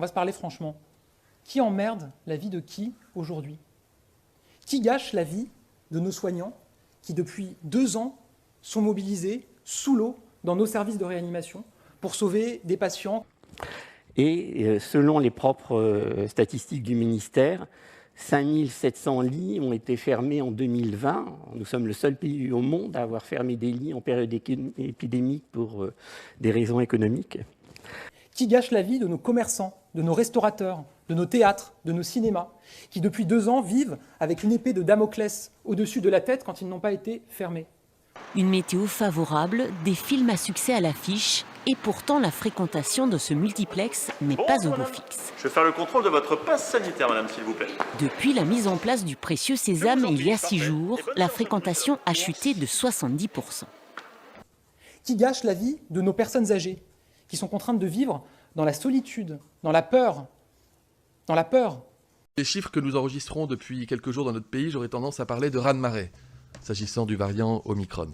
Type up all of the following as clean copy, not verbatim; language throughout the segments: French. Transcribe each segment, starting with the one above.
On va se parler franchement. Qui emmerde la vie de qui aujourd'hui? Qui gâche la vie de nos soignants qui, depuis 2 ans, sont mobilisés sous l'eau dans nos services de réanimation pour sauver des patients? Et selon les propres statistiques du ministère, 5700 lits ont été fermés en 2020. Nous sommes le seul pays au monde à avoir fermé des lits en période épidémique pour des raisons économiques. Qui gâche la vie de nos commerçants, de nos restaurateurs, de nos théâtres, de nos cinémas, qui depuis 2 ans vivent avec une épée de Damoclès au-dessus de la tête quand ils n'ont pas été fermés? Une météo favorable, des films à succès à l'affiche, et pourtant la fréquentation de ce multiplex n'est pas au beau fixe. Je vais faire le contrôle de votre passe sanitaire, madame, s'il vous plaît. Depuis la mise en place du précieux sésame il y a 6 jours, la fréquentation a chuté de 70%. Qui gâche la vie de nos personnes âgées, qui sont contraintes de vivre dans la solitude, dans la peur, Les chiffres que nous enregistrons depuis quelques jours dans notre pays, j'aurais tendance à parler de raz-de-marée, s'agissant du variant Omicron.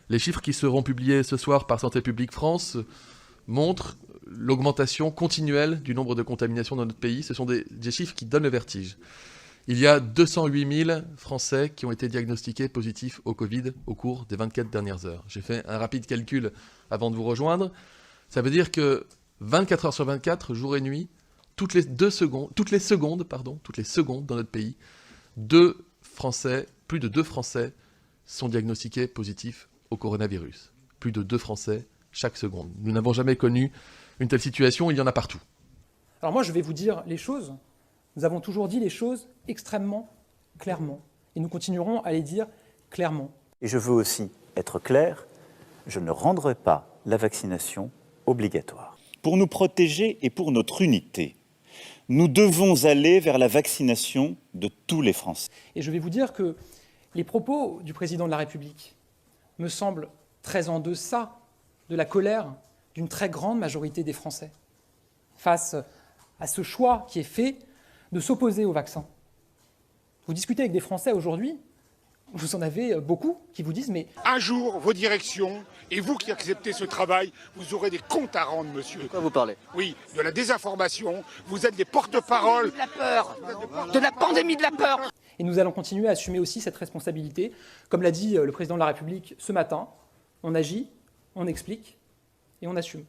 Les chiffres qui seront publiés ce soir par Santé publique France montrent l'augmentation continuelle du nombre de contaminations dans notre pays. Ce sont des chiffres qui donnent le vertige. Il y a 208 000 Français qui ont été diagnostiqués positifs au Covid au cours des 24 dernières heures. J'ai fait un rapide calcul avant de vous rejoindre. Ça veut dire que 24 heures sur 24, jour et nuit, toutes les secondes dans notre pays, plus de 2 Français sont diagnostiqués positifs au coronavirus. Plus de 2 Français chaque seconde. Nous n'avons jamais connu une telle situation, il y en a partout. Alors moi, je vais vous dire les choses. Nous avons toujours dit les choses extrêmement clairement. Et nous continuerons à les dire clairement. Et je veux aussi être clair, je ne rendrai pas la vaccination obligatoire. Pour nous protéger et pour notre unité, nous devons aller vers la vaccination de tous les Français. Et je vais vous dire que les propos du président de la République me semblent très en deçà de la colère d'une très grande majorité des Français face à ce choix qui est fait de s'opposer au vaccin. Vous discutez avec des Français aujourd'hui, vous en avez beaucoup qui vous disent mais... Un jour, vos directions, et vous qui acceptez ce travail, vous aurez des comptes à rendre, monsieur. De quoi vous parlez? Oui, de la désinformation, vous êtes des porte-paroles... De la peur, de la pandémie de la peur. Et nous allons continuer à assumer aussi cette responsabilité. Comme l'a dit le président de la République ce matin, on agit, on explique et on assume.